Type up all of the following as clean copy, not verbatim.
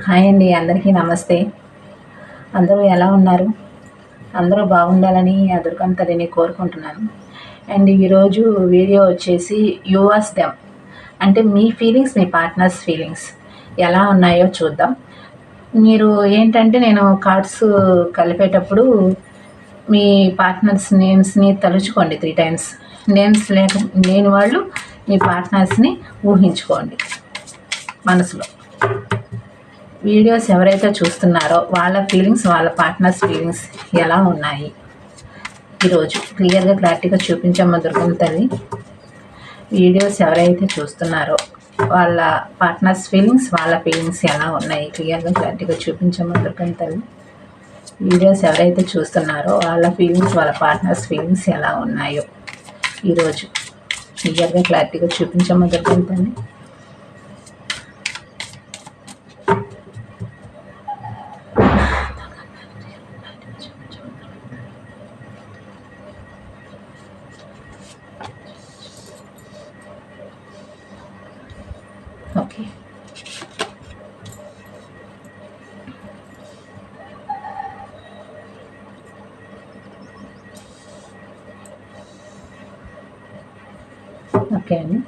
Hi అండి, అందరికీ నమస్తే. అందరూ ఎలా ఉన్నారు? అందరూ బాగుండాలని ఆ దుర్గమ్మ తల్లిని కోరుకుంటున్నాను. అండ్ ఈరోజు వీడియో వచ్చేసి యూ ఆస్క్ దెమ్, అంటే మీ ఫీలింగ్స్, మీ పార్ట్నర్స్ ఫీలింగ్స్ ఎలా ఉన్నాయో చూద్దాం. మీరు ఏంటంటే, నేను కార్డ్స్ కలిపేటప్పుడు మీ పార్ట్నర్స్ నేమ్స్ని తలుచుకోండి 3 టైమ్స్. నేమ్స్ లేని వాళ్ళు మీ పార్ట్నర్స్ని ఊహించుకోండి మనసులో. వీడియోస్ ఎవరైతే చూస్తున్నారో వాళ్ళ ఫీలింగ్స్, వాళ్ళ పార్ట్నర్స్ ఫీలింగ్స్ ఎలా ఉన్నాయి ఈరోజు క్లియర్గా, క్లారిటీగా చూపించమ్మ దుర్గమ్మ తల్లి. వీడియోస్ ఎవరైతే చూస్తున్నారో వాళ్ళ పార్ట్నర్స్ ఫీలింగ్స్, వాళ్ళ ఫీలింగ్స్ ఎలా ఉన్నాయి క్లియర్గా, క్లారిటీగా చూపించమ్మ దుర్గమ్మ తల్లి. వీడియోస్ ఎవరైతే చూస్తున్నారో వాళ్ళ ఫీలింగ్స్, వాళ్ళ పార్ట్నర్స్ ఫీలింగ్స్ ఎలా ఉన్నాయో ఈరోజు క్లియర్గా, క్లారిటీగా చూపించమ్మ దుర్గమ్మ తల్లి. ఓకే, ఓకే అండి.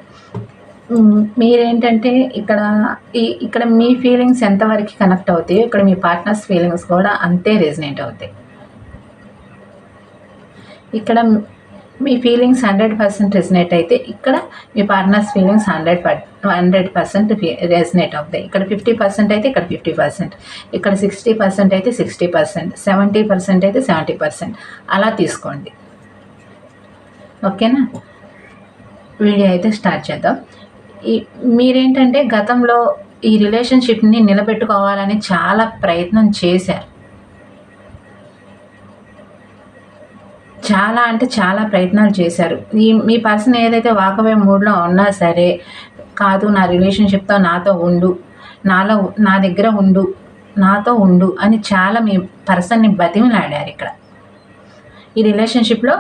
మీరేంటంటే ఇక్కడ మీ ఫీలింగ్స్ ఎంతవరకు కనెక్ట్ అవుతాయో ఇక్కడ మీ పార్ట్నర్స్ ఫీలింగ్స్ కూడా అంతే రెజనేట్ అవుతాయి. ఇక్కడ మీ ఫీలింగ్స్ 100% రెజనేట్ అయితే ఇక్కడ మీ పార్ట్నర్స్ ఫీలింగ్స్ 100% రెజనేట్ అవుతాయి. ఇక్కడ 50% అయితే ఇక్కడ 50%, ఇక్కడ 60% అయితే 60%, 70% అయితే 70%, అలా తీసుకోండి. ఓకేనా? వీడియో అయితే స్టార్ట్ చేద్దాం. మీరేంటంటే గతంలో ఈ రిలేషన్షిప్ని నిలబెట్టుకోవాలని చాలా ప్రయత్నం చేశారు. చాలా అంటే చాలా ప్రయత్నాలు చేశారు. మీ పర్సన్ ఏదైతే వాకవే మూడ్లో ఉన్నా సరే, కాదు నా రిలేషన్షిప్తో నాతో ఉండు, నా దగ్గర ఉండు, నాతో ఉండు అని చాలా మీ పర్సన్ని బతిమిలాడారు. ఇక్కడ ఈ రిలేషన్షిప్లో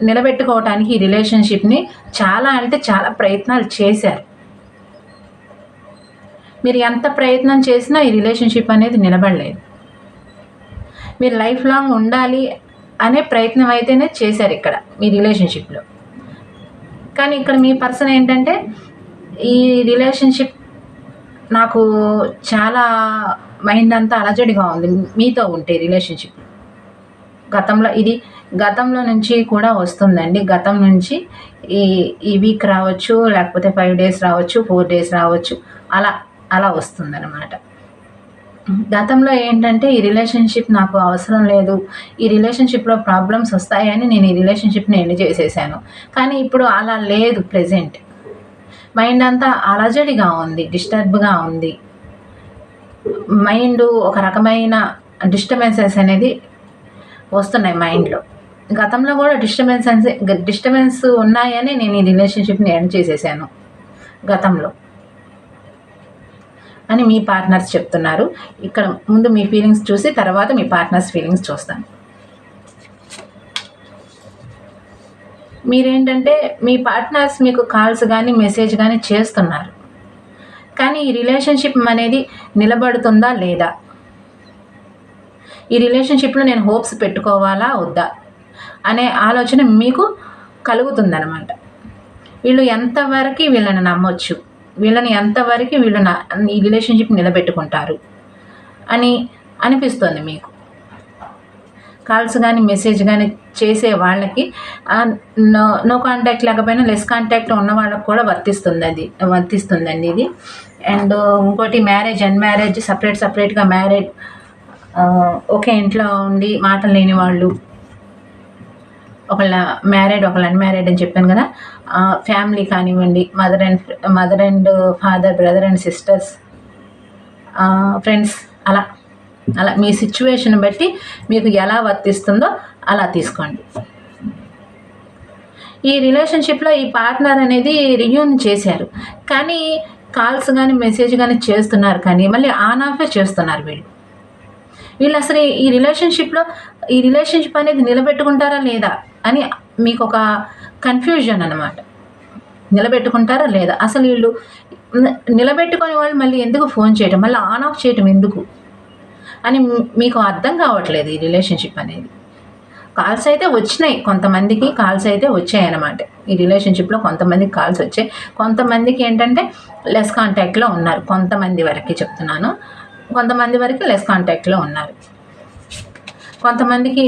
నిలబెట్టుకోవటానికి ఈ రిలేషన్షిప్ని చాలా అంటే చాలా ప్రయత్నాలు చేశారు. మీరు ఎంత ప్రయత్నం చేసినా ఈ రిలేషన్షిప్ అనేది నిలబడలేదు. మీరు లైఫ్ లాంగ్ ఉండాలి అనే ప్రయత్నం అయితేనే చేశారు ఇక్కడ మీ రిలేషన్షిప్లో. కానీ ఇక్కడ మీ పర్సన్ ఏంటంటే, ఈ రిలేషన్షిప్ నాకు చాలా మైండ్ అంతా అలజడిగా ఉంది మీతో ఉంటే రిలేషన్షిప్. గతంలో నుంచి కూడా వస్తుందండి. గతం నుంచి ఈ వీక్ రావచ్చు, లేకపోతే 5 days రావచ్చు, 4 days రావచ్చు, అలా వస్తుందన్నమాట. గతంలో ఏంటంటే, ఈ రిలేషన్షిప్ నాకు అవసరం లేదు, ఈ రిలేషన్షిప్లో ప్రాబ్లమ్స్ వస్తాయని నేను ఈ రిలేషన్షిప్ని ఎండ్ చేసేసాను. కానీ ఇప్పుడు అలా లేదు. ప్రెజెంట్ మైండ్ అంతా అలజడిగా ఉంది, డిస్టర్బ్గా ఉంది. మైండ్ ఒక రకమైన డిస్టర్బెన్సెస్ అనేది వస్తున్నాయి మైండ్లో. గతంలో కూడా డిస్టర్బెన్స్ ఉన్నాయని నేను ఈ రిలేషన్షిప్ని ఎండ్ చేసేసాను గతంలో అని మీ పార్ట్నర్స్ చెప్తున్నారు. ఇక్కడ ముందు మీ ఫీలింగ్స్ చూసి తర్వాత మీ పార్ట్నర్స్ ఫీలింగ్స్ చూస్తాను. మీరేంటంటే, మీ పార్ట్నర్స్ మీకు కాల్స్ కానీ మెసేజ్ కానీ చేస్తున్నారు. కానీ ఈ రిలేషన్షిప్ అనేది నిలబడుతుందా లేదా, ఈ రిలేషన్షిప్లో నేను హోప్స్ పెట్టుకోవాలా వద్దా అనే ఆలోచన మీకు కలుగుతుందన్నమాట. వీళ్ళు ఎంతవరకు వీళ్ళని నమ్మొచ్చు, వీళ్ళని ఎంతవరకు ఈ రిలేషన్షిప్ నిలబెట్టుకుంటారు అని అనిపిస్తుంది మీకు. కాల్స్ కానీ మెసేజ్ కానీ చేసే వాళ్ళకి నో కాంటాక్ట్ లేకపోయినా లెస్ కాంటాక్ట్ ఉన్న వాళ్ళకి కూడా వర్తిస్తుందండి ఇది. అండ్ ఇంకోటి, మ్యారేజ్, అన్మ్యారేజ్, సపరేట్గా మ్యారేజ్, ఒకే ఇంట్లో ఉండి మాటలు లేని వాళ్ళు, ఒకళ్ళ మ్యారీడ్ ఒకళ్ళ అన్మ్యారీడ్ అని చెప్పాను కదా. ఫ్యామిలీ కానివ్వండి, mother and father, brother and sisters, friends, అలా మీ సిచ్యువేషన్ బట్టి మీకు ఎలా వర్తిస్తుందో అలా తీసుకోండి. ఈ రిలేషన్షిప్లో ఈ పార్ట్నర్ అనేది రియూన్ చేశారు, కానీ కాల్స్ కానీ మెసేజ్ కానీ చేస్తున్నారు, కానీ మళ్ళీ ఆన్ ఆఫే చేస్తున్నారు వీళ్ళు అసలు ఈ రిలేషన్షిప్ అనేది నిలబెట్టుకుంటారా లేదా అని మీకు ఒక కన్ఫ్యూజన్ అన్నమాట. నిలబెట్టుకుంటారా లేదా? అసలు వీళ్ళు నిలబెట్టుకునే వాళ్ళు మళ్ళీ ఎందుకు ఫోన్ చేయటం, మళ్ళీ ఆన్ ఆఫ్ చేయటం ఎందుకు అని మీకు అర్థం కావట్లేదు ఈ రిలేషన్షిప్ అనేది. కాల్స్ అయితే వచ్చినాయి, కొంతమందికి కాల్స్ అయితే వచ్చాయన్నమాట. ఈ రిలేషన్షిప్లో కొంతమందికి కాల్స్ వచ్చాయి, కొంతమందికి ఏంటంటే లెస్ కాంటాక్ట్లో ఉన్నారు. కొంతమంది వరకు చెప్తున్నాను, కొంతమంది వరకు లెస్ కాంటాక్ట్లో ఉన్నారు. కొంతమందికి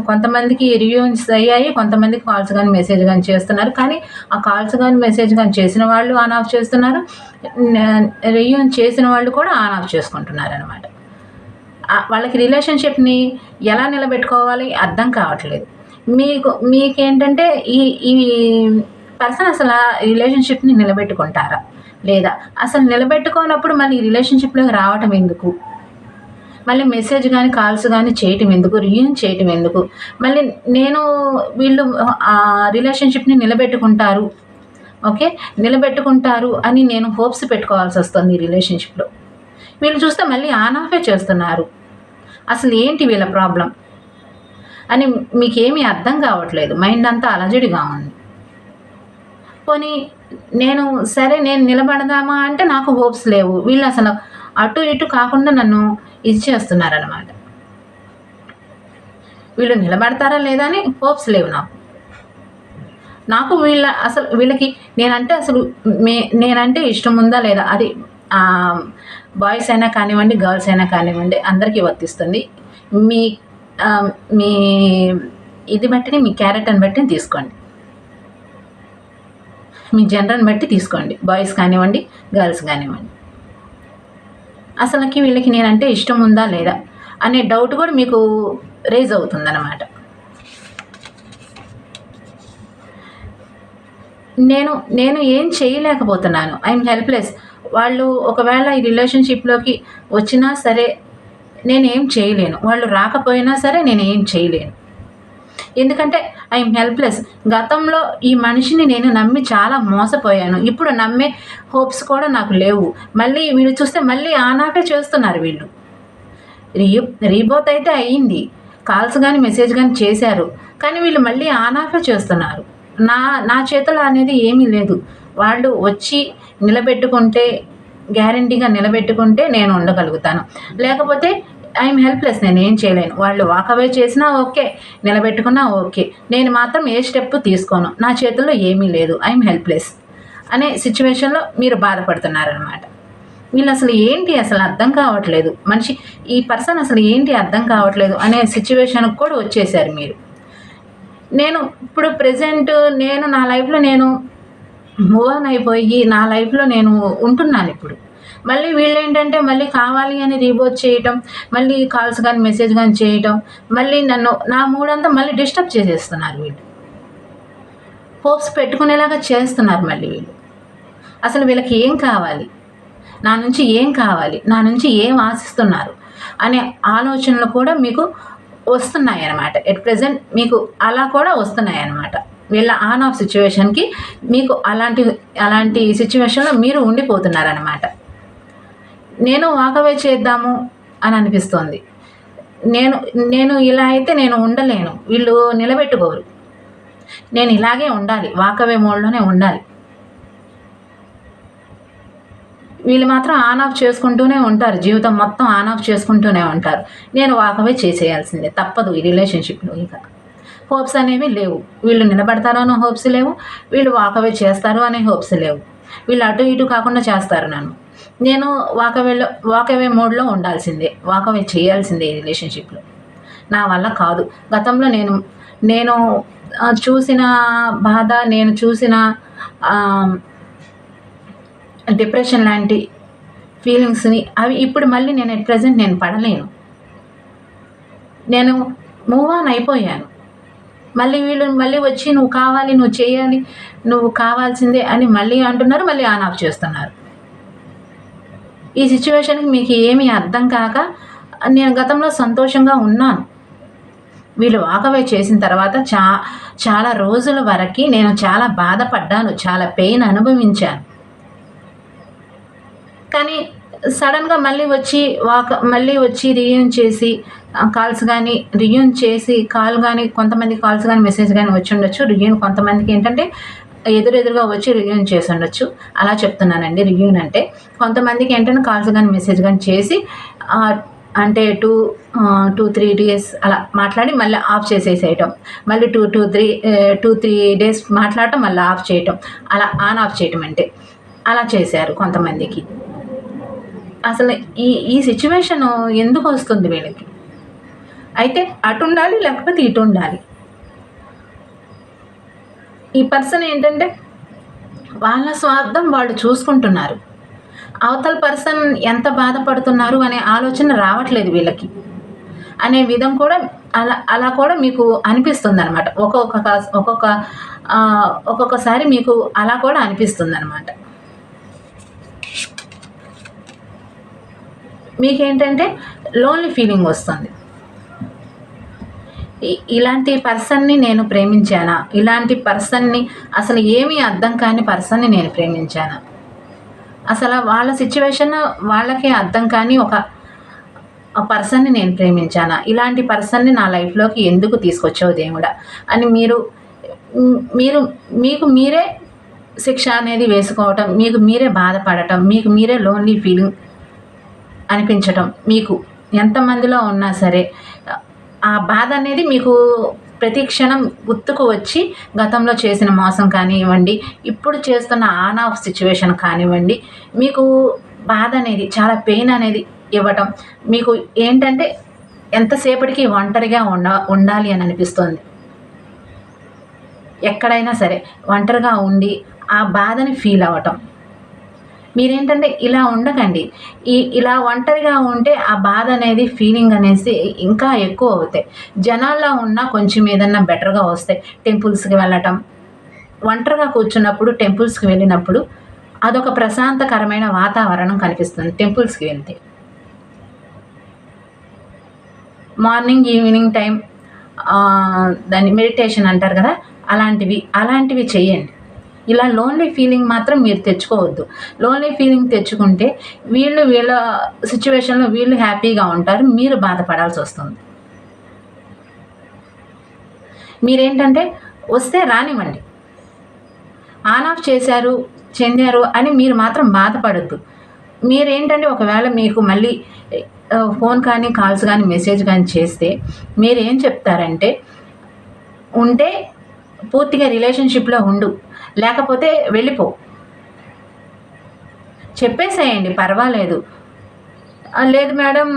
కొంతమందికి రియూన్స్ అయ్యాయి, కొంతమందికి కాల్స్ కానీ మెసేజ్ కానీ చేస్తున్నారు. కానీ ఆ కాల్స్ కానీ మెసేజ్ కానీ చేసిన వాళ్ళు ఆన్ ఆఫ్ చేస్తున్నారు, రియూన్ చేసిన వాళ్ళు కూడా ఆన్ ఆఫ్ చేసుకుంటున్నారు అనమాట. వాళ్ళకి రిలేషన్షిప్ని ఎలా నిలబెట్టుకోవాలి అర్థం కావట్లేదు. మీకేంటంటే ఈ పర్సన్ అసలు రిలేషన్షిప్ని నిలబెట్టుకుంటారా లేదా? అసలు నిలబెట్టుకోనప్పుడు మళ్ళీ రిలేషన్షిప్లోకి రావటం ఎందుకు? మళ్ళీ మెసేజ్ కానీ కాల్స్ కానీ చేయటం ఎందుకు? రియూన్ చేయటం ఎందుకు? మళ్ళీ వీళ్ళు రిలేషన్షిప్ని నిలబెట్టుకుంటారు, ఓకే, నిలబెట్టుకుంటారు అని నేను హోప్స్ పెట్టుకోవాల్సి వస్తుంది ఈ రిలేషన్షిప్లో. వీళ్ళు చూస్తే మళ్ళీ ఆన్ ఆఫే చేస్తున్నారు. అసలు ఏంటి వీళ్ళ ప్రాబ్లం అని మీకేమీ అర్థం కావట్లేదు. మైండ్ అంతా అలజడిగా ఉంది. పోనీ నేను నిలబడదామా అంటే నాకు హోప్స్ లేవు. వీళ్ళు అసలు అటు ఇటు కాకుండా నన్ను ఇది చేస్తున్నారనమాట. వీళ్ళు నిలబడతారా లేదా అని హోప్స్ లేవు నాకు. వీళ్ళకి నేనంటే ఇష్టం ఉందా లేదా, అది బాయ్స్ అయినా కానివ్వండి, గర్ల్స్ అయినా కానివ్వండి, అందరికీ వర్తిస్తుంది. మీ ఇది బట్టి, మీ క్యారెక్టర్ని బట్టి తీసుకోండి, మీ జెండర్ని బట్టి తీసుకోండి, బాయ్స్ కానివ్వండి, గర్ల్స్ కానివ్వండి. అసలుకి వీళ్ళకి నేనంటే ఇష్టం ఉందా లేదా అనే డౌట్ కూడా మీకు రేజ్ అవుతుందన్నమాట. నేను ఏం చేయలేకపోతున్నాను, ఐఎమ్ హెల్ప్లెస్. వాళ్ళు ఒకవేళ ఈ రిలేషన్షిప్లోకి వచ్చినా సరే నేనేం చేయలేను, వాళ్ళు రాకపోయినా సరే నేనేం చేయలేను. ఎందుకంటే ఐఎమ్ హెల్ప్లెస్. గతంలో ఈ మనిషిని నేను నమ్మి చాలా మోసపోయాను. ఇప్పుడు నమ్మే హోప్స్ కూడా నాకు లేవు. మళ్ళీ వీళ్ళు చూస్తే మళ్ళీ ఆన్ ఆఫే చేస్తున్నారు. వీళ్ళు రీబోత్ అయితే అయ్యింది, కాల్స్ కానీ మెసేజ్ కానీ చేశారు, కానీ వీళ్ళు మళ్ళీ ఆన్ ఆఫే చేస్తున్నారు. నా చేతుల్లో అనేది ఏమీ లేదు. వాళ్ళు వచ్చి నిలబెట్టుకుంటే, గ్యారంటీగా నిలబెట్టుకుంటే నేను ఉండగలుగుతాను, లేకపోతే ఐఎమ్ హెల్ప్లెస్, నేను ఏం చేయలేను. వాళ్ళు వాకవే చేసినా ఓకే, నిలబెట్టుకున్నా ఓకే, నేను మాత్రం ఏ స్టెప్ తీసుకోను, నా చేతుల్లో ఏమీ లేదు, ఐఎమ్ హెల్ప్లెస్ అనే సిచ్యువేషన్లో మీరు బాధపడుతున్నారనమాట. వీళ్ళు అసలు ఏంటి అసలు అర్థం కావట్లేదు, ఈ పర్సన్ అసలు ఏంటి అర్థం కావట్లేదు అనే సిచ్యువేషన్కి కూడా వచ్చేసారు మీరు. ఇప్పుడు ప్రెజెంట్ నా లైఫ్లో మూవ్ ఆన్ అయిపోయి నా లైఫ్లో ఉంటున్నాను ఇప్పుడు. మళ్ళీ వీళ్ళేంటంటే మళ్ళీ కావాలి అని రీబోత్ చేయటం, మళ్ళీ కాల్స్ కానీ మెసేజ్ కానీ చేయటం, మళ్ళీ నా మూడంతా మళ్ళీ డిస్టర్బ్ చేసేస్తున్నారు. వీళ్ళు హోప్స్ పెట్టుకునేలాగా చేస్తున్నారు మళ్ళీ వీళ్ళు. అసలు వీళ్ళకి ఏం కావాలి, నా నుంచి ఏం కావాలి, నా నుంచి ఏం ఆశిస్తున్నారు అనే ఆలోచనలు కూడా మీకు వస్తున్నాయి అన్నమాట. ఎట్ ప్రెజెంట్ మీకు అలా కూడా వస్తున్నాయి అన్నమాట. వీళ్ళ ఆన్ ఆఫ్ సిచ్యువేషన్కి మీకు అలాంటి సిచ్యువేషన్లో మీరు ఉండిపోతున్నారనమాట. నేను వాకవే చేద్దాము అని అనిపిస్తోంది. నేను ఇలా అయితే నేను ఉండలేను, వీళ్ళు నిలబెట్టుకోరు, నేను ఇలాగే ఉండాలి, వాకవే మోడ్లోనే ఉండాలి. వీళ్ళు మాత్రం ఆన్ ఆఫ్ చేసుకుంటూనే ఉంటారు, జీవితం మొత్తం ఆన్ ఆఫ్ చేసుకుంటూనే ఉంటారు. నేను వాకవే చేసేయాల్సిందే, తప్పదు ఈ రిలేషన్షిప్లో. ఇక హోప్స్ అనేవి లేవు. వీళ్ళు నిలబడతారు అనే హోప్స్ లేవు, వీళ్ళు వాకవే చేస్తారు అనే హోప్స్ లేవు. వీళ్ళు అటు ఇటు కాకుండా చేస్తారు నేను వాకవే మోడ్లో ఉండాల్సిందే, వాకవే చేయాల్సిందే ఈ రిలేషన్షిప్లో. నా వల్ల కాదు. గతంలో నేను చూసిన బాధ, నేను చూసిన డిప్రెషన్ లాంటి ఫీలింగ్స్ని అవి ఇప్పుడు మళ్ళీ నేను ఎట్ ప్రెజెంట్ నేను పడలేను. నేను మూవ్ ఆన్ అయిపోయాను. వీళ్ళు మళ్ళీ వచ్చి నువ్వు కావాలి, నువ్వు చేయాలి, నువ్వు కావాల్సిందే అని మళ్ళీ అంటున్నారు, మళ్ళీ ఆన్ ఆఫ్ చేస్తున్నారు. ఈ సిచ్యువేషన్కి మీకు ఏమీ అర్థం కాక నేను గతంలో సంతోషంగా ఉన్నాను. వీళ్ళు వాకవే చేసిన తర్వాత చాలా రోజుల వరకు నేను చాలా బాధపడ్డాను, చాలా పెయిన్ అనుభవించాను. కానీ సడన్గా మళ్ళీ వచ్చి రీయూన్ చేసి కాల్స్ కానీ రియూన్ చేసి కాల్ కానీ కొంతమంది కాల్స్ కానీ మెసేజ్ కానీ వచ్చి ఉండొచ్చు. రియూన్ కొంతమందికి ఏంటంటే ఎదురుగా వచ్చి రియూన్ చేసి ఉండొచ్చు. అలా చెప్తున్నానండి. రియూన్ అంటే కొంతమందికి ఏంటంటే కాల్స్ కానీ మెసేజ్ కానీ చేసి అంటే 2-3 డేస్ అలా మాట్లాడి మళ్ళీ ఆఫ్ చేసేసేయటం, మళ్ళీ 2-3 డేస్ మాట్లాడటం, మళ్ళీ ఆఫ్ చేయటం, అలా ఆన్ ఆఫ్ చేయటం అంటే అలా చేశారు కొంతమందికి. అసలు ఈ సిచ్యువేషన్ ఎందుకు వస్తుంది వీళ్ళకి? అయితే అటు ఉండాలి, లేకపోతే ఇటు ఉండాలి. ఈ పర్సన్ ఏంటంటే వాళ్ళ స్వార్థం వాళ్ళు చూసుకుంటున్నారు. అవతల పర్సన్ ఎంత బాధపడుతున్నారు అనే ఆలోచన రావట్లేదు వీళ్ళకి అనే విధం కూడా అలా కూడా మీకు అనిపిస్తుంది అనమాట. ఒక్కొక్కసారి మీకు అలా కూడా అనిపిస్తుంది అనమాట. మీకేంటంటే లోన్లీ ఫీలింగ్ వస్తుంది. ఇలాంటి పర్సన్ని నేను ప్రేమించానా, ఇలాంటి పర్సన్ని అసలు ఏమీ అర్థం కాని పర్సన్ని నేను ప్రేమించానా, అసలు వాళ్ళ సిచ్యువేషన్ వాళ్ళకే అర్థం కాని ఒక పర్సన్ని నేను ప్రేమించానా, ఇలాంటి పర్సన్ని నా లైఫ్లోకి ఎందుకు తీసుకొచ్చావు దేవుడా అని మీకు మీరే శిక్ష అనేది వేసుకోవటం, మీకు మీరే బాధపడటం, మీకు మీరే లోన్లీ ఫీలింగ్ అనిపించటం. మీకు ఎంతమందిలో ఉన్నా సరే ఆ బాధ అనేది మీకు ప్రతి క్షణం గుర్తుకు వచ్చి గతంలో చేసిన మోసం కానివ్వండి, ఇప్పుడు చేస్తున్న ఆన్ ఆఫ్ సిచ్యువేషన్ కానివ్వండి, మీకు బాధ అనేది చాలా పెయిన్ అనేది ఇవ్వటం. మీకు ఏంటంటే ఎంతసేపటికి ఒంటరిగా ఉండాలి అని అనిపిస్తుంది. ఎక్కడైనా సరే ఒంటరిగా ఉండి ఆ బాధని ఫీల్ అవ్వటం. మీరేంటంటే ఇలా ఉండకండి. ఇలా ఒంటరిగా ఉంటే ఆ బాధ అనేది ఫీలింగ్ అనేసి ఇంకా ఎక్కువ అవుతాయి. జనాల్లో ఉన్న కొంచెం ఏదన్నా బెటర్గా వస్తాయి. టెంపుల్స్కి వెళ్ళటం, ఒంటరిగా కూర్చున్నప్పుడు టెంపుల్స్కి వెళ్ళినప్పుడు అదొక ప్రశాంతకరమైన వాతావరణం కనిపిస్తుంది. టెంపుల్స్కి వెళ్తే మార్నింగ్ ఈవినింగ్ టైం దాన్ని మెడిటేషన్ అంటారు కదా, అలాంటివి చేయండి. ఇలా లోన్లీ ఫీలింగ్ మాత్రం మీరు తెచ్చుకోవద్దు. లోన్లీ ఫీలింగ్ తెచ్చుకుంటే వీళ్ళ సిచ్యువేషన్లో వీళ్ళు హ్యాపీగా ఉంటారు, మీరు బాధపడాల్సి వస్తుంది. మీరేంటంటే వస్తే రానివ్వండి. ఆన్ ఆఫ్ చెందారు అని మీరు మాత్రం బాధపడద్దు. మీరేంటంటే ఒకవేళ మీకు మళ్ళీ ఫోన్ కానీ కాల్స్ కానీ మెసేజ్ కానీ చేస్తే మీరేం చెప్తారంటే, ఉంటే పూర్తిగా రిలేషన్షిప్లో ఉండు, లేకపోతే వెళ్ళిపో, చెప్పేసేయండి, పర్వాలేదు. లేదు మేడం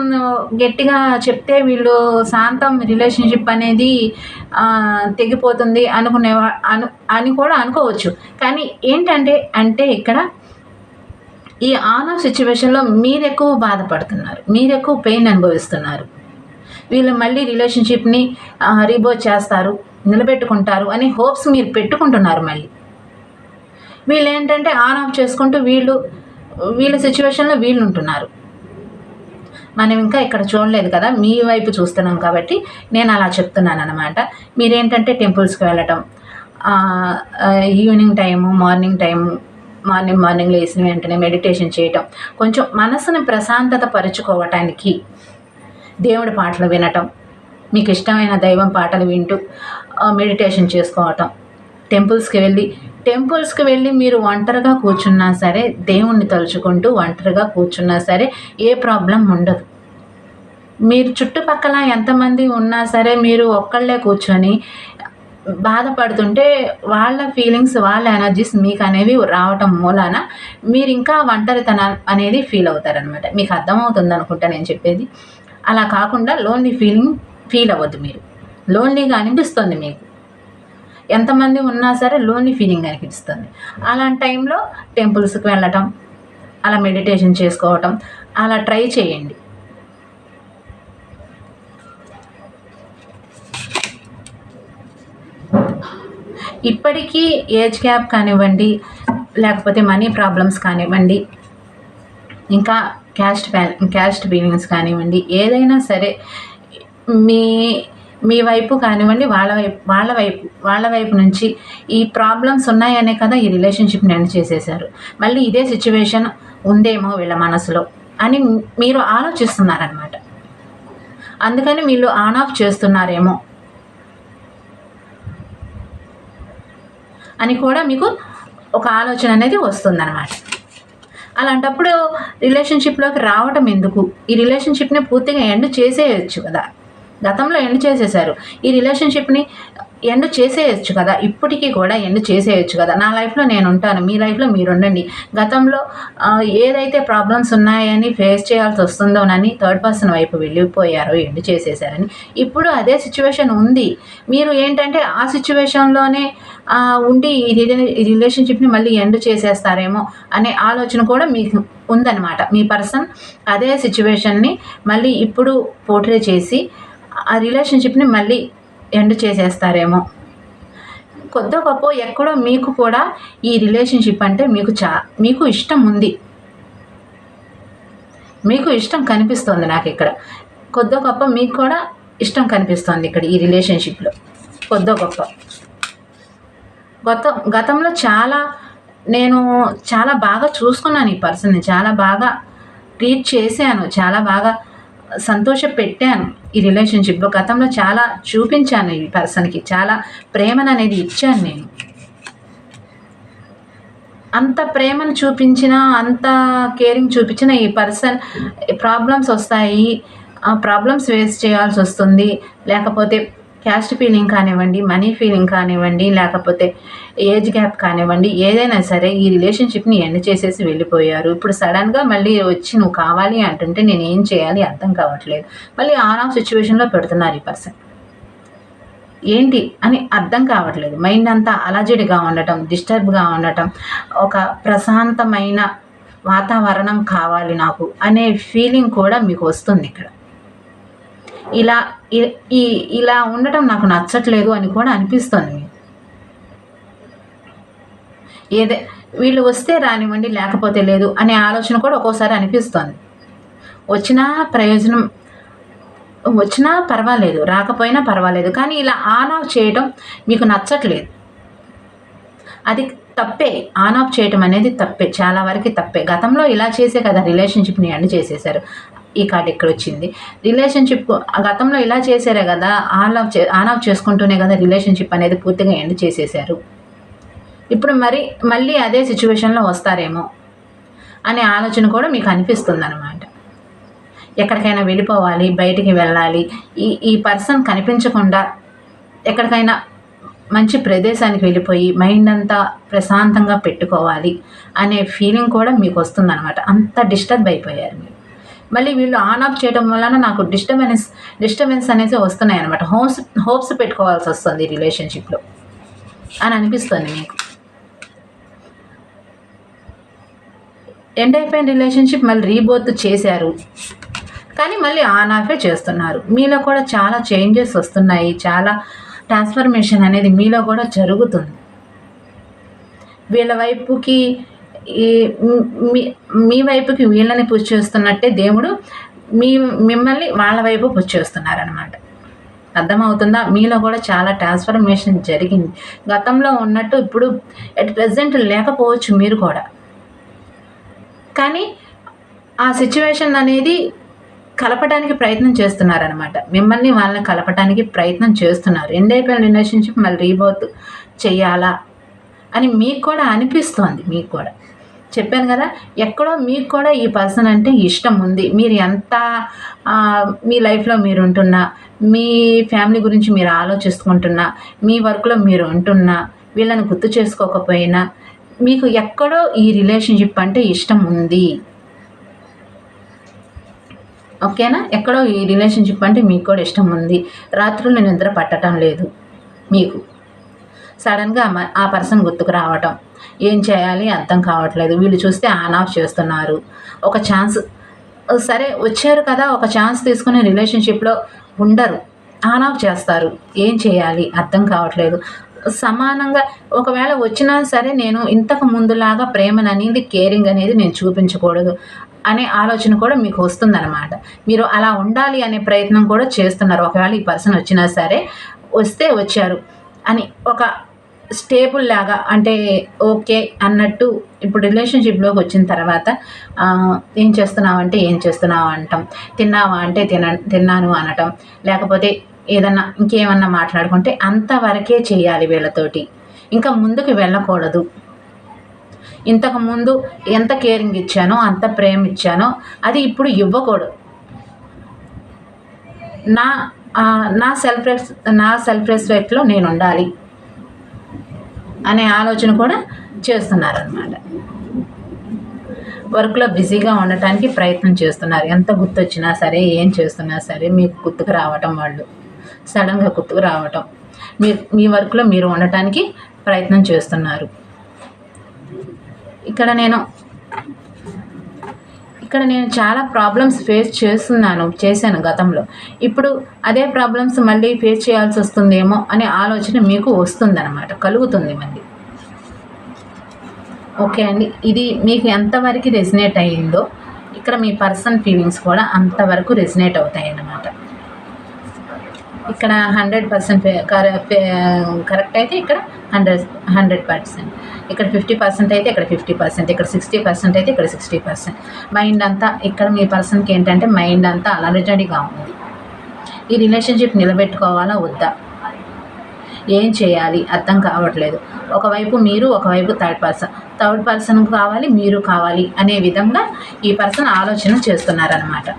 గట్టిగా చెప్తే వీళ్ళు శాంతం రిలేషన్షిప్ అనేది తెగిపోతుంది అని కూడా అనుకోవచ్చు. కానీ ఏంటంటే ఇక్కడ ఈ ఆన్ ఆఫ్ సిచ్యువేషన్లో మీరు ఎక్కువ బాధపడుతున్నారు, మీరు ఎక్కువ పెయిన్ అనుభవిస్తున్నారు. వీళ్ళు మళ్ళీ రిలేషన్షిప్ని రీబోట్ చేస్తారు, నిలబెట్టుకుంటారు అని హోప్స్ మీరు పెట్టుకుంటున్నారు. మళ్ళీ వీళ్ళు ఏంటంటే ఆన్ ఆఫ్ చేసుకుంటూ వీళ్ళ సిచ్యువేషన్లో వీళ్ళు ఉంటున్నారు. మనం ఇంకా ఇక్కడ చూడలేదు కదా, మీ వైపు చూస్తున్నాం కాబట్టి నేను అలా చెప్తున్నాను అనమాట. మీరేంటంటే టెంపుల్స్కి వెళ్ళటం, ఈవినింగ్ టైము, మార్నింగ్ లేచిన వెంటనే మెడిటేషన్ చేయటం, కొంచెం మనసుని ప్రశాంతత పరుచుకోవటానికి దేవుడి పాటలు వినటం, మీకు ఇష్టమైన దైవం పాటలు వింటూ మెడిటేషన్ చేసుకోవటం, టెంపుల్స్కి వెళ్ళి మీరు ఒంటరిగా కూర్చున్నా సరే, దేవుణ్ణి తలుచుకుంటూ ఒంటరిగా కూర్చున్నా సరే ఏ ప్రాబ్లం ఉండదు. మీరు చుట్టుపక్కల ఎంతమంది ఉన్నా సరే మీరు ఒక్కళ్ళే కూర్చొని బాధపడుతుంటే వాళ్ళ ఫీలింగ్స్, వాళ్ళ ఎనర్జీస్ మీకు అనేవి రావటం మూలాన మీరు ఇంకా ఒంటరితనం అనేది ఫీల్ అవుతారనమాట. మీకు అర్థమవుతుంది అనుకుంటా నేను చెప్పేది. అలా కాకుండా లోన్లీ ఫీల్ అవ్వద్దు. మీరు లోన్లీగా అనిపిస్తుంది, మీకు ఎంతమంది ఉన్నా సరే లోన్లీ ఫీలింగ్ అనిపిస్తుంది. అలాంటి టైంలో టెంపుల్స్కి వెళ్ళటం, అలా మెడిటేషన్ చేసుకోవటం, అలా ట్రై చేయండి. ఇప్పటికీ ఏజ్ గ్యాప్ కానివ్వండి, లేకపోతే మనీ ప్రాబ్లమ్స్ కానివ్వండి, ఇంకా క్యాస్ట్ ఫీలింగ్స్ కానివ్వండి, ఏదైనా సరే మీ వైపు కానివ్వండి, వాళ్ళ వైపు నుంచి ఈ ప్రాబ్లమ్స్ ఉన్నాయనే కదా ఈ రిలేషన్షిప్ని ఎండ్ చేసేశారు. మళ్ళీ ఇదే సిచ్యువేషన్ ఉందేమో వీళ్ళ మనసులో అని మీరు ఆలోచిస్తున్నారనమాట. అందుకని వీళ్ళు ఆన్ ఆఫ్ చేస్తున్నారేమో అని కూడా మీకు ఒక ఆలోచన అనేది వస్తుందన్నమాట. అలాంటప్పుడు రిలేషన్షిప్లోకి రావటం ఎందుకు? ఈ రిలేషన్షిప్ని పూర్తిగా ఎండ్ చేసేయచ్చు కదా. గతంలో ఎండ్ చేసేసారు, ఈ రిలేషన్షిప్ని ఎండ్ చేసేయచ్చు కదా. ఇప్పటికీ కూడా ఎండ్ చేసేయచ్చు కదా. నా లైఫ్లో నేను ఉంటాను, మీ లైఫ్లో మీరు ఉండండి. గతంలో ఏదైతే ప్రాబ్లమ్స్ ఉన్నాయని ఫేస్ చేయాల్సి వస్తుందోనని థర్డ్ పర్సన్ వైపు వెళ్ళిపోయారో, ఎండ్ చేసేసారని, ఇప్పుడు అదే సిచ్యువేషన్ ఉంది. మీరు ఏంటంటే ఆ సిచ్యువేషన్లోనే ఉండి ఈ రిలేషన్షిప్ని మళ్ళీ ఎండ్ చేసేస్తారేమో అనే ఆలోచన కూడా మీకు ఉందన్నమాట. మీ పర్సన్ అదే సిచ్యువేషన్ని మళ్ళీ ఇప్పుడు పోర్ట్రే చేసి ఆ రిలేషన్షిప్ని మళ్ళీ ఎండ్ చేసేస్తారేమో. కొద్దో గొప్ప ఎక్కడో మీకు కూడా ఈ రిలేషన్షిప్ అంటే మీకు ఇష్టం ఉంది, మీకు ఇష్టం కనిపిస్తుంది. నాకు ఇక్కడ కొద్దో గొప్ప మీకు కూడా ఇష్టం కనిపిస్తుంది ఇక్కడ ఈ రిలేషన్షిప్లో. కొద్దో గొప్ప గతంలో నేను చాలా బాగా చూసుకున్నాను ఈ పర్సన్ని, చాలా బాగా ట్రీట్ చేశాను, చాలా బాగా సంతోష పెట్టాను ఈ రిలేషన్షిప్లో. గతంలో చాలా చూపించాను ఈ పర్సన్కి, చాలా ప్రేమను అనేది ఇచ్చాను నేను. అంత ప్రేమను చూపించిన, అంత కేరింగ్ చూపించిన ఈ పర్సన్ ప్రాబ్లమ్స్ వస్తాయి, ప్రాబ్లమ్స్ ఫేస్ చేయాల్సి వస్తుంది. లేకపోతే క్యాస్ట్ ఫీలింగ్ కానివ్వండి, మనీ ఫీలింగ్ కానివ్వండి, లేకపోతే ఏజ్ గ్యాప్ కానివ్వండి, ఏదైనా సరే ఈ రిలేషన్షిప్ని ఎండ్ చేసేసి వెళ్ళిపోయారు. ఇప్పుడు సడన్గా మళ్ళీ వచ్చి నువ్వు కావాలి అంటుంటే నేను ఏం చేయాలి అర్థం కావట్లేదు. మళ్ళీ ఆన్ ఆఫ్ సిచ్యువేషన్లో పెడుతున్నారు ఈ పర్సన్. ఏంటి అని అర్థం కావట్లేదు. మైండ్ అంతా అలజడిగా ఉండటం, డిస్టర్బ్గా ఉండటం, ఒక ప్రశాంతమైన వాతావరణం కావాలి నాకు అనే ఫీలింగ్ కూడా మీకు వస్తుంది ఇక్కడ. ఇలా ఉండటం నాకు నచ్చట్లేదు అని కూడా అనిపిస్తుంది మీకు. వీళ్ళు వస్తే రానివ్వండి, లేకపోతే లేదు అనే ఆలోచన కూడా ఒక్కోసారి అనిపిస్తుంది. వచ్చినా పర్వాలేదు, రాకపోయినా పర్వాలేదు, కానీ ఇలా ఆన్ ఆఫ్ చేయడం మీకు నచ్చట్లేదు. అది తప్పే. ఆన్ ఆఫ్ చేయటం అనేది తప్పే, చాలా వరకు తప్పే. గతంలో ఇలా చేసే కదా రిలేషన్షిప్ని ఎండ్ చేసేసారు. ఈ కార్డు ఇక్కడ వచ్చింది. రిలేషన్షిప్ గతంలో ఇలా చేశారే కదా, ఆన్ ఆఫ్ చేసుకుంటూనే కదా రిలేషన్షిప్ అనేది పూర్తిగా ఎండ్ చేసేసారు. ఇప్పుడు మళ్ళీ అదే సిచ్యువేషన్లో వస్తారేమో అనే ఆలోచన కూడా మీకు అనిపిస్తుంది అన్నమాట. ఎక్కడికైనా వెళ్ళిపోవాలి, బయటికి వెళ్ళాలి, ఈ పర్సన్ కనిపించకుండా ఎక్కడికైనా మంచి ప్రదేశానికి వెళ్ళిపోయి మైండ్ అంతా ప్రశాంతంగా పెట్టుకోవాలి అనే ఫీలింగ్ కూడా మీకు వస్తుందన్నమాట. అంత డిస్టర్బ్ అయిపోయారు మీరు. మళ్ళీ వీళ్ళు ఆన్ ఆఫ్ చేయడం వలన నాకు డిస్టర్బెన్స్ అనేసి వస్తున్నాయి అనమాట. హోప్స్ పెట్టుకోవాల్సి వస్తుంది రిలేషన్షిప్లో అని అనిపిస్తుంది మీకు. ఎండ్ అయిపోయిన రిలేషన్షిప్ మళ్ళీ రీబోత్ చేశారు, కానీ మళ్ళీ ఆన్ ఆఫే చేస్తున్నారు. మీలో కూడా చాలా చేంజెస్ వస్తున్నాయి, చాలా ట్రాన్స్ఫర్మేషన్ అనేది మీలో కూడా జరుగుతుంది. వీళ్ళ వైపుకి మీ వైపుకి వీళ్ళని పుష్ చేస్తున్నట్టే దేవుడు మిమ్మల్ని వాళ్ళ వైపు పుష్ చేస్తున్నారనమాట. అర్థమవుతుందా? మీలో కూడా చాలా ట్రాన్స్ఫర్మేషన్ జరిగింది. గతంలో ఉన్నట్టు ఇప్పుడు ఎట్ ప్రెజెంట్ లేకపోవచ్చు మీరు కూడా, కానీ ఆ సిచ్యువేషన్ అనేది కలపడానికి ప్రయత్నం చేస్తున్నారనమాట. మిమ్మల్ని వాళ్ళని కలపడానికి ప్రయత్నం చేస్తున్నారు. ఎండ్ అయిపోయిన రిలేషన్షిప్ మళ్ళీ రీబోత్ చెయ్యాలా అని మీకు కూడా అనిపిస్తోంది. మీకు కూడా చెప్పాను కదా, ఎక్కడో మీకు కూడా ఈ పర్సన్ అంటే ఇష్టం ఉంది. మీరు ఎంత మీ లైఫ్లో మీరు ఉంటున్నా, మీ ఫ్యామిలీ గురించి మీరు ఆలోచిస్తుంటున్నా, మీ వర్క్లో మీరు ఉంటున్నా, వీళ్ళని గుర్తు చేసుకోకపోయినా మీకు ఎక్కడో ఈ రిలేషన్షిప్ అంటే ఇష్టం ఉంది. ఓకేనా? ఎక్కడో ఈ రిలేషన్షిప్ అంటే మీకు కూడా ఇష్టం ఉంది. రాత్రులు నిద్ర పట్టడం లేదు మీకు. సడన్గా ఆ పర్సన్ గుర్తుకు రావటం, ఏం చేయాలి అర్థం కావట్లేదు. వీళ్ళు చూస్తే ఆన్ ఆఫ్ చేస్తున్నారు. ఒక ఛాన్స్, సరే వచ్చారు కదా, ఒక ఛాన్స్ తీసుకుని రిలేషన్షిప్లో ఉండరు, ఆన్ ఆఫ్ చేస్తారు. ఏం చేయాలి అర్థం కావట్లేదు. సమానంగా ఒకవేళ వచ్చినా సరే నేను ఇంతకు ముందులాగా ప్రేమను అనేది, కేరింగ్ అనేది నేను చూపించకూడదు అనే ఆలోచన కూడా మీకు వస్తుందన్నమాట. మీరు అలా ఉండాలి అనే ప్రయత్నం కూడా చేస్తున్నారు. ఒకవేళ ఈ పర్సన్ వచ్చినా సరే, వస్తే వచ్చారు అని ఒక స్టేబుల్ లాగా అంటే ఓకే అన్నట్టు ఇప్పుడు రిలేషన్షిప్లోకి వచ్చిన తర్వాత ఏం చేస్తున్నావు అంటే ఏం చేస్తున్నావు అంటాం, తిన్నావా అంటే తిన్నాను అనటం, లేకపోతే ఏదన్నా ఇంకేమన్నా మాట్లాడుకుంటే అంతవరకే చేయాలి వీళ్ళతోటి, ఇంకా ముందుకు వెళ్ళకూడదు. ఇంతకుముందు ఎంత కేరింగ్ ఇచ్చానో అంత ప్రేమ ఇచ్చానో అది ఇప్పుడు ఇవ్వకూడదు. నా నా సెల్ఫ్ రెస్పెక్ట్లో నేను ఉండాలి అనే ఆలోచన కూడా చేస్తున్నారనమాట. వర్క్లో బిజీగా ఉండటానికి ప్రయత్నం చేస్తున్నారు. ఎంత గుర్తొచ్చినా సరే, ఏం చేస్తున్నా సరే మీకు గుర్తుకు రావటం, వాళ్ళు సడన్గా గుర్తుకు రావటం, మీ వర్క్లో మీరు ఉండటానికి ప్రయత్నం చేస్తున్నారు. ఇక్కడ నేను చాలా ప్రాబ్లమ్స్ ఫేస్ చేశాను గతంలో. ఇప్పుడు అదే ప్రాబ్లమ్స్ మళ్ళీ ఫేస్ చేయాల్సి వస్తుందేమో అనే ఆలోచన మీకు వస్తుందన్నమాట, కలుగుతుంది మళ్ళీ. ఓకే అండి, ఇది మీకు ఎంతవరకు రెజినేట్ అయ్యిందో ఇక్కడ మీ పర్సనల్ ఫీలింగ్స్ కూడా అంతవరకు రెజినేట్ అవుతాయి అన్నమాట. ఇక్కడ 100% కరెక్ట్ అయితే ఇక్కడ 100%, ఇక్కడ 50% అయితే ఇక్కడ 50%, ఇక్కడ 60% అయితే ఇక్కడ 60%. మైండ్ అంతా ఇక్కడ మీ పర్సన్కి ఏంటంటే మైండ్ అంతా అలజడిగా ఉంది. ఈ రిలేషన్షిప్ నిలబెట్టుకోవాలా వద్దా, ఏం చేయాలి అర్థం కావట్లేదు. ఒకవైపు మీరు, ఒకవైపు థర్డ్ పర్సన్ కావాలి, మీరు కావాలి అనే విధంగా ఈ పర్సన్ ఆలోచన చేస్తున్నారనమాట.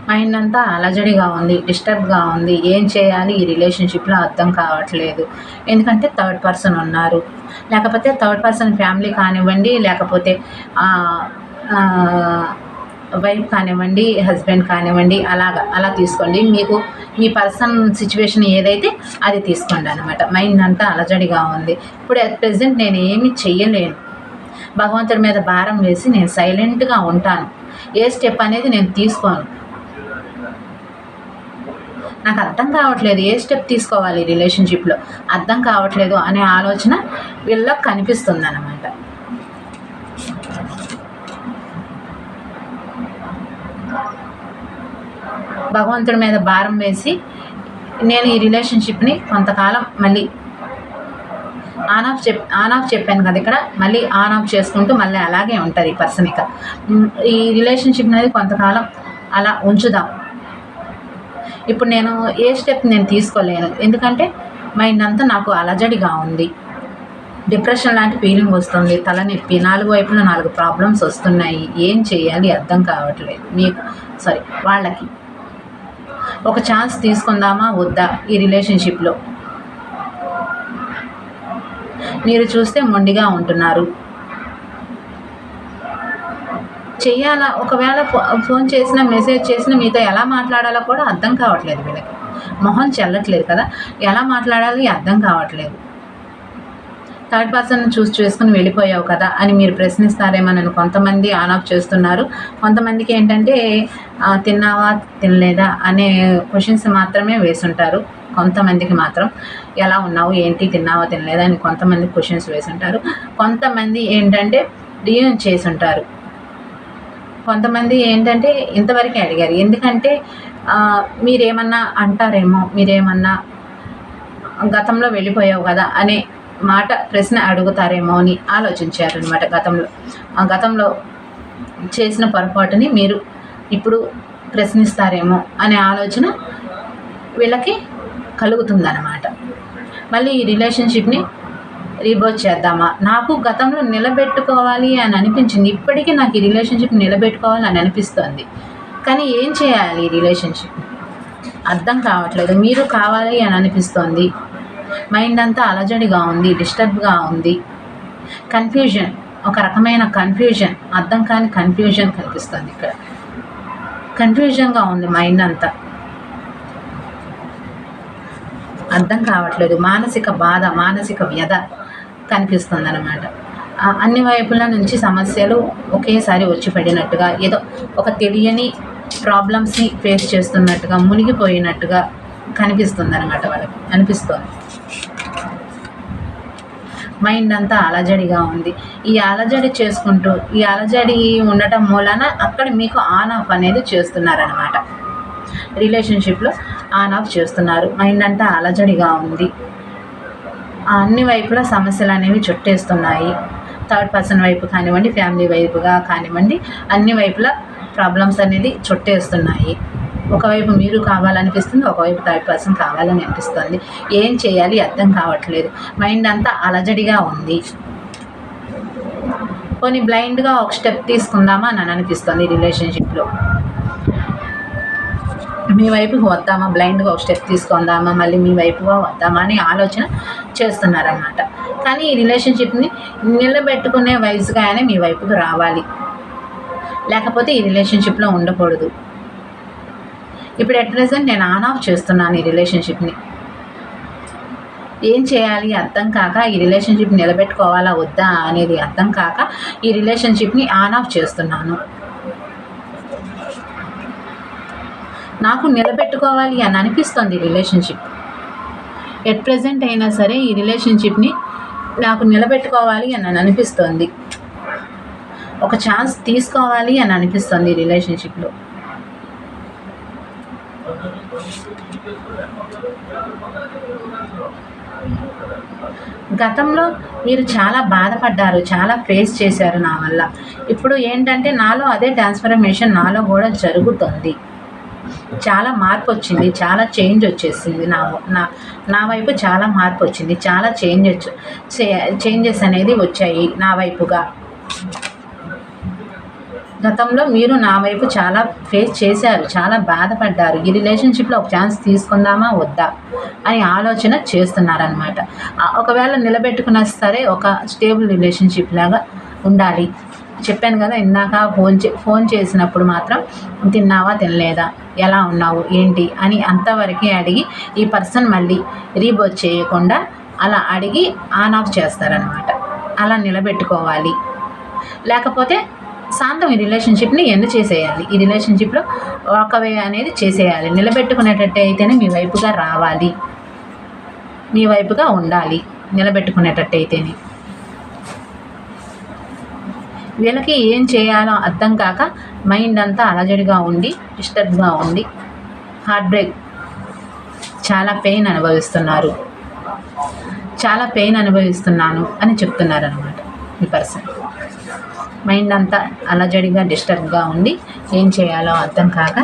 మైండ్ అంతా అలజడిగా ఉంది, డిస్టర్బ్గా ఉంది. ఏం చేయాలి ఈ రిలేషన్షిప్లో అర్థం కావట్లేదు. ఎందుకంటే థర్డ్ పర్సన్ ఉన్నారు, లేకపోతే థర్డ్ పర్సన్ ఫ్యామిలీ కానివ్వండి, లేకపోతే వైఫ్ కానివ్వండి, హస్బెండ్ కానివ్వండి, అలా తీసుకోండి. మీకు మీ పర్సన్ సిచ్యువేషన్ ఏదైతే అది తీసుకోండి అనమాట. మైండ్ అంతా అలజడిగా ఉంది. ఇప్పుడు అట్ ప్రెజెంట్ నేను ఏమి చెయ్యలేను, భగవంతుడి మీద భారం వేసి నేను సైలెంట్గా ఉంటాను. ఏ స్టెప్ అనేది నేను తీసుకోను. నాకు అర్థం కావట్లేదు, ఏ స్టెప్ తీసుకోవాలి రిలేషన్షిప్లో అర్థం కావట్లేదు అనే ఆలోచన వీళ్ళకి కనిపిస్తుంది అన్నమాట. భగవంతుడి మీద భారం వేసి నేను ఈ రిలేషన్షిప్ని కొంతకాలం మళ్ళీ ఆన్ ఆఫ్ చెప్పాను కదా, ఇక్కడ మళ్ళీ ఆన్ ఆఫ్ చేసుకుంటూ మళ్ళీ అలాగే ఉంటుంది ఈ పర్సన్. ఇక ఈ రిలేషన్షిప్ అనేది కొంతకాలం అలా ఉంచుదాం. ఇప్పుడు నేను ఏ స్టెప్ నేను తీసుకోలేను, ఎందుకంటే మైండ్ అంతా నాకు అలజడిగా ఉంది. డిప్రెషన్ లాంటి ఫీలింగ్ వస్తుంది, తలనొప్పి, 4 వైపులా 4 ప్రాబ్లమ్స్ వస్తున్నాయి. ఏం చేయాలి అర్థం కావట్లేదు. వాళ్ళకి ఒక ఛాన్స్ తీసుకుందామా వద్దా ఈ రిలేషన్షిప్లో? మీరు చూస్తే మొండిగా ఉంటున్నారు. చెయ్యాలా, ఒకవేళ ఫోన్ చేసినా మెసేజ్ చేసినా మీతో ఎలా మాట్లాడాలో కూడా అర్థం కావట్లేదు. వీళ్ళకి మొహం చెల్లట్లేదు కదా, ఎలా మాట్లాడాలి అర్థం కావట్లేదు. థర్డ్ పర్సన్ చేసుకుని వెళ్ళిపోయావు కదా అని మీరు ప్రశ్నిస్తారేమోనని కొంతమంది ఆన్ ఆఫ్ చేస్తున్నారు. కొంతమందికి ఏంటంటే తిన్నావా తినలేదా అనే క్వశ్చన్స్ మాత్రమే వేసుంటారు. కొంతమందికి మాత్రం ఎలా ఉన్నావు, ఏంటి, తిన్నావా తినలేదా అని కొంతమంది క్వశ్చన్స్ వేసుంటారు. కొంతమంది ఏంటంటే డిఎం చేసి ఉంటారు. కొంతమంది ఏంటంటే ఇంతవరకే అడిగారు, ఎందుకంటే మీరేమన్నా అంటారేమో, మీరేమన్నా గతంలో వెళ్ళిపోయావు కదా అనే ప్రశ్న అడుగుతారేమో అని ఆలోచించారనమాట. గతంలో చేసిన పొరపాటుని మీరు ఇప్పుడు ప్రశ్నిస్తారేమో అనే ఆలోచన వీళ్ళకి కలుగుతుందన్నమాట. మళ్ళీ ఈ రిలేషన్షిప్ని రీబర్త్ చేద్దామా, నాకు గతంలో నిలబెట్టుకోవాలి అని అనిపించింది, ఇప్పటికీ నాకు ఈ రిలేషన్షిప్ నిలబెట్టుకోవాలి అని అనిపిస్తుంది. కానీ ఏం చేయాలి ఈ రిలేషన్షిప్ అర్థం కావట్లేదు. మీరు కావాలి అని అనిపిస్తోంది. మైండ్ అంతా అలజడిగా ఉంది, డిస్టర్బ్గా ఉంది. కన్ఫ్యూజన్, ఒక రకమైన కన్ఫ్యూజన్, అర్థం కాని కన్ఫ్యూజన్ కనిపిస్తుంది. ఇక్కడ కన్ఫ్యూజన్గా ఉంది మైండ్ అంతా, అర్థం కావట్లేదు. మానసిక బాధ, మానసిక వ్యధ కనిపిస్తుంది అన్నమాట. అన్ని వైపుల నుంచి సమస్యలు ఒకేసారి వచ్చి పడినట్టుగా, ఏదో ఒక తెలియని ప్రాబ్లమ్స్ని ఫేస్ చేస్తున్నట్టుగా, మునిగిపోయినట్టుగా కనిపిస్తుంది అనమాట. వాళ్ళకి అనిపిస్తుంది. మైండ్ అంతా అలజడిగా ఉంది. ఈ అలజడి చేసుకుంటూ, ఈ అలజడి ఉండటం మూలన అక్కడ మీకు ఆన్ ఆఫ్ అనేది చేస్తున్నారనమాట. రిలేషన్షిప్లో ఆన్ ఆఫ్ చేస్తున్నారు. మైండ్ అంతా అలజడిగా ఉంది. అన్ని వైపులా సమస్యలు అనేవి చుట్టేస్తున్నాయి. థర్డ్ పర్సన్ వైపు కానివ్వండి, ఫ్యామిలీ వైపుగా కానివ్వండి, అన్ని వైపులా ప్రాబ్లమ్స్ అనేది చుట్టేస్తున్నాయి. ఒకవైపు మీరు కావాలనిపిస్తుంది, ఒకవైపు థర్డ్ పర్సన్ కావాలని అనిపిస్తుంది. ఏం చేయాలి అర్థం కావట్లేదు. మైండ్ అంతా అలజడిగా ఉంది. కొన్ని బ్లైండ్గా ఒక స్టెప్ తీసుకుందామా అని అనిపిస్తుంది. రిలేషన్షిప్లో మీ వైపుకి వద్దామా, బ్లైండ్గా ఒక స్టెప్ తీసుకుందామా, మళ్ళీ మీ వైపుగా వద్దామా అని ఆలోచన చేస్తున్నారన్నమాట. కానీ ఈ రిలేషన్షిప్ని నిలబెట్టుకునే వయసుగానే మీ వైపుకు రావాలి, లేకపోతే ఈ రిలేషన్షిప్లో ఉండకూడదు. ఇప్పుడు అట్ ప్రెజెంట్ నేను ఆన్ ఆఫ్ చేస్తున్నాను ఈ రిలేషన్షిప్ని. ఏం చేయాలి అర్థం కాక, ఈ రిలేషన్షిప్ నిలబెట్టుకోవాలా వద్దా అనేది అర్థం కాక ఈ రిలేషన్షిప్ని ఆన్ ఆఫ్ చేస్తున్నాను. నాకు నిలబెట్టుకోవాలి అని అనిపిస్తుంది రిలేషన్షిప్. ఎట్ ప్రెజెంట్ అయినా సరే ఈ రిలేషన్షిప్ని నాకు నిలబెట్టుకోవాలి అని అనిపిస్తుంది. ఒక ఛాన్స్ తీసుకోవాలి అని అనిపిస్తుంది ఈ రిలేషన్షిప్లో. గతంలో మీరు చాలా బాధపడ్డారు, చాలా ఫేస్ చేశారు నా వల్ల. ఇప్పుడు ఏంటంటే నాలో అదే ట్రాన్స్ఫర్మేషన్ నాలో కూడా జరుగుతుంది. చాలా మార్పు వచ్చింది, చాలా చేంజ్ వచ్చేసింది. నా వైపు చాలా మార్పు వచ్చింది, చాలా చేంజెస్ అనేది వచ్చాయి నా వైపుగా. గతంలో మీరు నా వైపు చాలా ఫేస్ చేశారు, చాలా బాధపడ్డారు. ఈ రిలేషన్షిప్లో ఒక ఛాన్స్ తీసుకుందామా వద్దా అని ఆలోచన చేస్తున్నారనమాట. ఒకవేళ నిలబెట్టుకున్నా సరే ఒక స్టేబుల్ రిలేషన్షిప్ లాగా ఉండాలి. చెప్పాను కదా ఇందాక, ఫోన్ చేసినప్పుడు మాత్రం తిన్నావా తినలేదా, ఎలా ఉన్నావు ఏంటి అని అంతవరకే అడిగి, ఈ పర్సన్ మళ్ళీ రీబోత్ చేయకుండా అలా అడిగి ఆన్ ఆఫ్ చేస్తారనమాట. అలా నిలబెట్టుకోవాలి. లేకపోతే శాంతం ఈ రిలేషన్షిప్ని ఎండ్ చేసేయాలి. ఈ రిలేషన్షిప్లో వాకవే అనేది చేసేయాలి. నిలబెట్టుకునేటట్టు అయితేనే మీ వైపుగా రావాలి, మీ వైపుగా ఉండాలి. నిలబెట్టుకునేటట్టు అయితేనే. వీళ్ళకి ఏం చేయాలో అర్థం కాక మైండ్ అంతా అలజడిగా ఉండి, డిస్టర్బ్గా ఉండి, హార్ట్ బ్రేక్, చాలా పెయిన్ అనుభవిస్తున్నారు. చాలా పెయిన్ అనుభవిస్తున్నాను అని చెప్తున్నారు అనమాట ఈ పర్సన్. మైండ్ అంతా అలజడిగా, డిస్టర్బ్గా ఉండి ఏం చేయాలో అర్థం కాక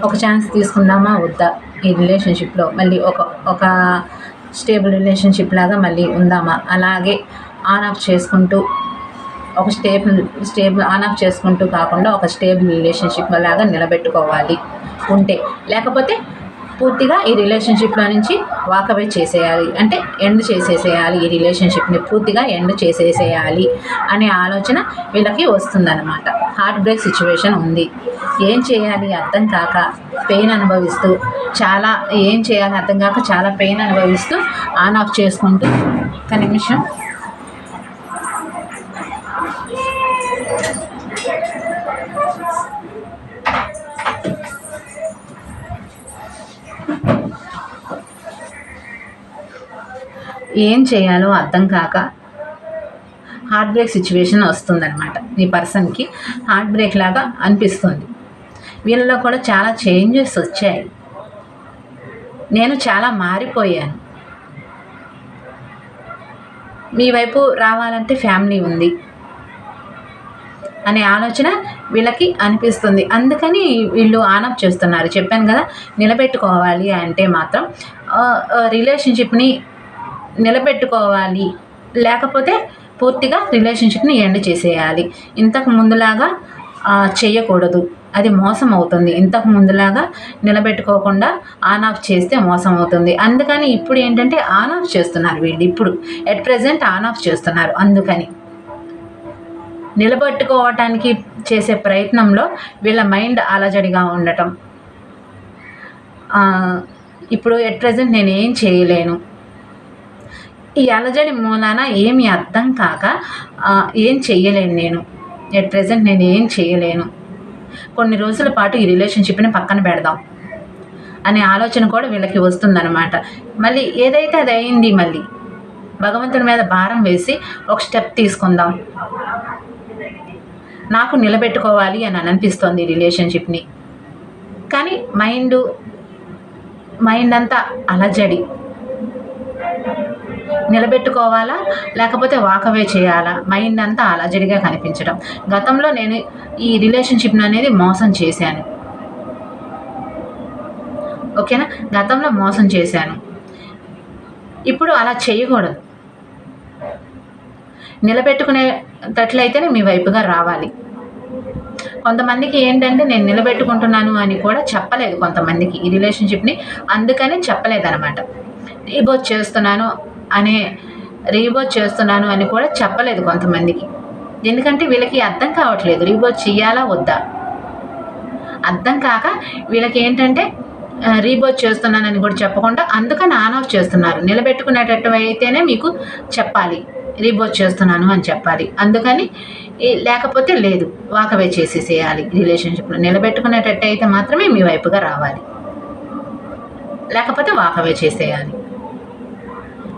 ఒక ఛాన్స్ తీసుకుందామా వద్దా, ఈ రిలేషన్షిప్లో మళ్ళీ ఒక స్టేబుల్ రిలేషన్షిప్ లాగా మళ్ళీ ఉందామా, అలాగే ఆన్ ఆఫ్ చేసుకుంటూ ఒక స్టేబుల్ ఆన్ ఆఫ్ చేసుకుంటూ కాకుండా ఒక స్టేబుల్ రిలేషన్షిప్ లాగా నిలబెట్టుకోవాలి ఉంటే. లేకపోతే పూర్తిగా ఈ రిలేషన్షిప్లో నుంచి వాకవే చేసేయాలి, అంటే ఎండ్ చేసేసేయాలి, ఈ రిలేషన్షిప్ని పూర్తిగా ఎండ్ చేసేసేయాలి అనే ఆలోచన వీళ్ళకి వస్తుందన్నమాట. హార్ట్ బ్రేక్ సిచ్యువేషన్ ఉంది. ఏం చేయాలి అర్థం కాక పెయిన్ అనుభవిస్తూ, ఏం చేయాలి అర్థం కాక చాలా పెయిన్ అనుభవిస్తూ ఆన్ ఆఫ్ చేసుకుంటూ. ఒక నిమిషం. ఏం చేయాలో అర్థం కాక హార్ట్ బ్రేక్ సిచ్యువేషన్ వస్తుందన్నమాట. ఈ పర్సన్కి హార్ట్ బ్రేక్ లాగా అనిపిస్తుంది. వీళ్ళలో కూడా చాలా చేంజెస్ వచ్చాయి. నేను చాలా మారిపోయాను. మీ వైపు రావాలంటే ఫ్యామిలీ ఉంది అనే ఆలోచన వీళ్ళకి అనిపిస్తుంది. అందుకని వీళ్ళు ఆన్ ఆఫ్ చేస్తున్నారు. చెప్పాను కదా, నిలబెట్టుకోవాలి అంటే మాత్రం రిలేషన్షిప్ని నిలబెట్టుకోవాలి, లేకపోతే పూర్తిగా రిలేషన్షిప్ని ఎండ్ చేసేయాలి. ఇంతకు ముందులాగా చేయకూడదు, అది మోసం అవుతుంది. ఇంతకు ముందులాగా నిలబెట్టుకోకుండా ఆన్ ఆఫ్ చేస్తే మోసం అవుతుంది. అందుకని ఇప్పుడు ఏంటంటే ఆన్ ఆఫ్ చేస్తున్నారు వీళ్ళు. ఇప్పుడు ఎట్ ప్రెజెంట్ ఆన్ ఆఫ్ చేస్తున్నారు. అందుకని నిలబెట్టుకోవటానికి చేసే ప్రయత్నంలో వీళ్ళ మైండ్ అలజడిగా ఉండటం. ఇప్పుడు ఎట్ ప్రెజెంట్ నేను ఏం చేయలేను, ఈ అలజడి మూలాన ఏమీ అర్థం కాక ఏం చెయ్యలేను, నేను ఎట్ ప్రెజెంట్ నేను ఏం చేయలేను, కొన్ని రోజుల పాటు ఈ రిలేషన్షిప్ని పక్కన పెడదాం అనే ఆలోచన కూడా వీళ్ళకి వస్తుందన్నమాట. మళ్ళీ ఏదైతే అది అయింది, మళ్ళీ భగవంతుడి మీద భారం వేసి ఒక స్టెప్ తీసుకుందాం, నాకు నిలబెట్టుకోవాలి అని అనిపిస్తోంది ఈ రిలేషన్షిప్ని. కానీ మైండ్ అంతా అలజడి, నిలబెట్టుకోవాలా లేకపోతే వాకవే చేయాలా, మైండ్ అంతా అలజడిగా కనిపించడం. గతంలో నేను ఈ రిలేషన్షిప్ అనేది మోసం చేశాను, ఓకేనా, గతంలో మోసం చేశాను, ఇప్పుడు అలా చేయకూడదు. నిలబెట్టుకునేటట్లయితేనే మీ వైపుగా రావాలి. కొంతమందికి ఏంటంటే నేను నిలబెట్టుకుంటున్నాను అని కూడా చెప్పలేదు కొంతమందికి ఈ రిలేషన్షిప్ని, అందుకని చెప్పలేదన్నమాట. రీబోత్ చేస్తున్నాను అని కూడా చెప్పలేదు కొంతమందికి, ఎందుకంటే వీళ్ళకి అర్థం కావట్లేదు రీబోత్ చేయాలా వద్దా. అర్థం కాక వీళ్ళకి ఏంటంటే రీబోత్ చేస్తున్నానని కూడా చెప్పకుండా అందుకని ఆన్ ఆఫ్ చేస్తున్నారు. నిలబెట్టుకునేటట్టు అయితేనే మీకు చెప్పాలి, రీబోత్ చేస్తున్నాను అని చెప్పాలి, అందుకని లేకపోతే లేదు, వాకవే చేసేసేయాలి. రిలేషన్షిప్లో నిలబెట్టుకునేటట్టు అయితే మాత్రమే మీ వైపుగా రావాలి, లేకపోతే వాకవే చేసేయాలి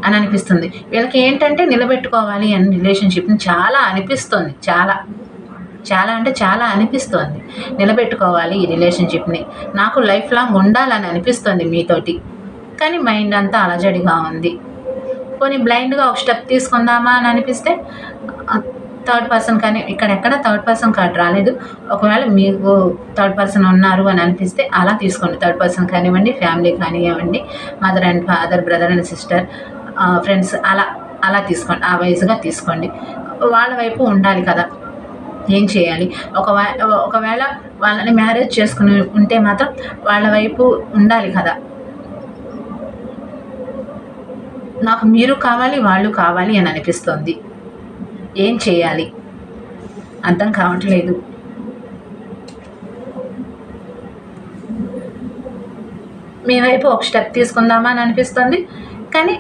అని అనిపిస్తుంది. వీళ్ళకి ఏంటంటే నిలబెట్టుకోవాలి అని రిలేషన్షిప్ని చాలా అనిపిస్తుంది, చాలా అంటే చాలా అనిపిస్తోంది. నిలబెట్టుకోవాలి ఈ రిలేషన్షిప్ని, నాకు లైఫ్ లాంగ్ ఉండాలని అనిపిస్తుంది మీతోటి, కానీ మైండ్ అంతా అలజడిగా ఉంది. పోనీ బ్లైండ్గా ఒక స్టెప్ తీసుకుందామా అని అనిపిస్తే థర్డ్ పర్సన్, కానీ ఇక్కడెక్కడ థర్డ్ పర్సన్ కార్డ్ రాలేదు. ఒకవేళ మీకు థర్డ్ పర్సన్ ఉన్నారు అని అనిపిస్తే అలా తీసుకోండి. థర్డ్ పర్సన్ కానివ్వండి, ఫ్యామిలీ కానివ్వండి, mother and father, brother and sister, friends, అలా తీసుకోండి. ఆ వైజ్గా తీసుకోండి. వాళ్ళ వైపు ఉండాలి కదా, ఏం చేయాలి. ఒకవేళ వాళ్ళని మ్యారేజ్ చేసుకుని ఉంటే మాత్రం వాళ్ళ వైపు ఉండాలి కదా. నాకు మీరు కావాలి, వాళ్ళు కావాలి అని అనిపిస్తుంది. ఏం చేయాలి అర్థం కావట్లేదు. మీ వైపు ఒక స్టెప్ తీసుకుందామా అని అనిపిస్తుంది, కానీ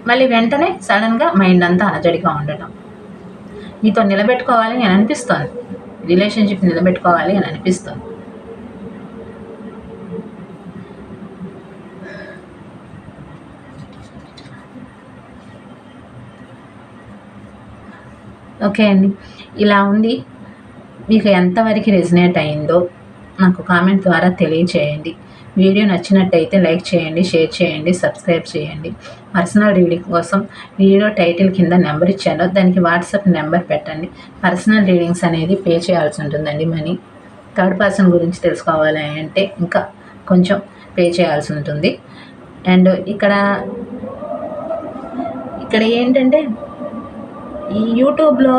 మళ్ళీ వెంటనే సడన్గా మైండ్ అంతా అలజడిగా ఉండటం. మీతో నిలబెట్టుకోవాలి అని అనిపిస్తుంది, రిలేషన్షిప్ నిలబెట్టుకోవాలి అని అనిపిస్తుంది. ఓకే అండి, ఇలా ఉంది. మీకు ఎంతవరకు రెజినేట్ అయిందో నాకు కామెంట్ ద్వారా తెలియచేయండి. వీడియో నచ్చినట్టయితే లైక్ చేయండి, షేర్ చేయండి, సబ్స్క్రైబ్ చేయండి. పర్సనల్ రీడింగ్ కోసం వీడియో టైటిల్ కింద నెంబర్ ఇచ్చాను, దానికి వాట్సాప్ నెంబర్ పెట్టండి. పర్సనల్ రీడింగ్స్ అనేది పే చేయాల్సి ఉంటుందండి మనీ. థర్డ్ పర్సన్ గురించి తెలుసుకోవాలి అంటే ఇంకా కొంచెం పే చేయాల్సి ఉంటుంది. అండ్ ఇక్కడ ఏంటంటే ఈ యూట్యూబ్లో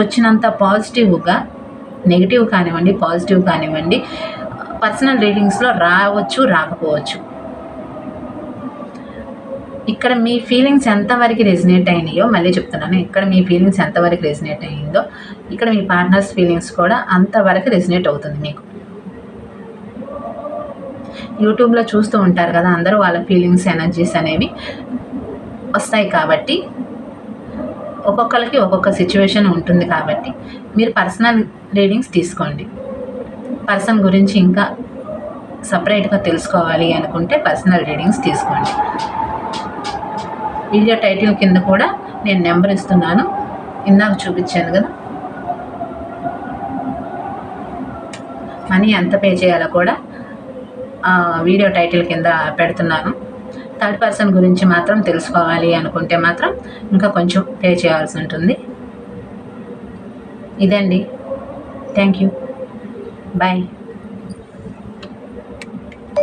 వచ్చినంత పాజిటివ్గా, నెగిటివ్ కానివ్వండి, పాజిటివ్ కానివ్వండి, పర్సనల్ రీడింగ్స్లో రావచ్చు, రాకపోవచ్చు. ఇక్కడ మీ ఫీలింగ్స్ ఎంతవరకు రెజినేట్ అయినాయో మళ్ళీ చెప్తున్నాను, ఇక్కడ మీ ఫీలింగ్స్ ఎంతవరకు రెజినేట్ అయ్యిందో ఇక్కడ మీ పార్ట్నర్స్ ఫీలింగ్స్ కూడా అంతవరకు రెజినేట్ అవుతుంది మీకు. యూట్యూబ్లో చూస్తూ ఉంటారు కదా అందరూ, వాళ్ళ ఫీలింగ్స్, ఎనర్జీస్ అనేవి వస్తాయి కాబట్టి ఒక్కొక్కరికి ఒక్కొక్క సిచ్యువేషన్ ఉంటుంది కాబట్టి మీరు పర్సనల్ రీడింగ్స్ తీసుకోండి. పర్సన్ గురించి ఇంకా సపరేట్గా తెలుసుకోవాలి అనుకుంటే పర్సనల్ రీడింగ్స్ తీసుకోండి. వీడియో టైటిల్ కింద కూడా నేను నెంబర్ ఇస్తున్నాను, ఇందాక చూపించాను కదా. మనీ ఎంత పే చేయాలో కూడా వీడియో టైటిల్ కింద పెడుతున్నాను. థర్డ్ పర్సన్ గురించి మాత్రం తెలుసుకోవాలి అనుకుంటే మాత్రం ఇంకా కొంచెం పే చేయాల్సి ఉంటుంది. ఇదండి, థ్యాంక్ యూ, బాయ్.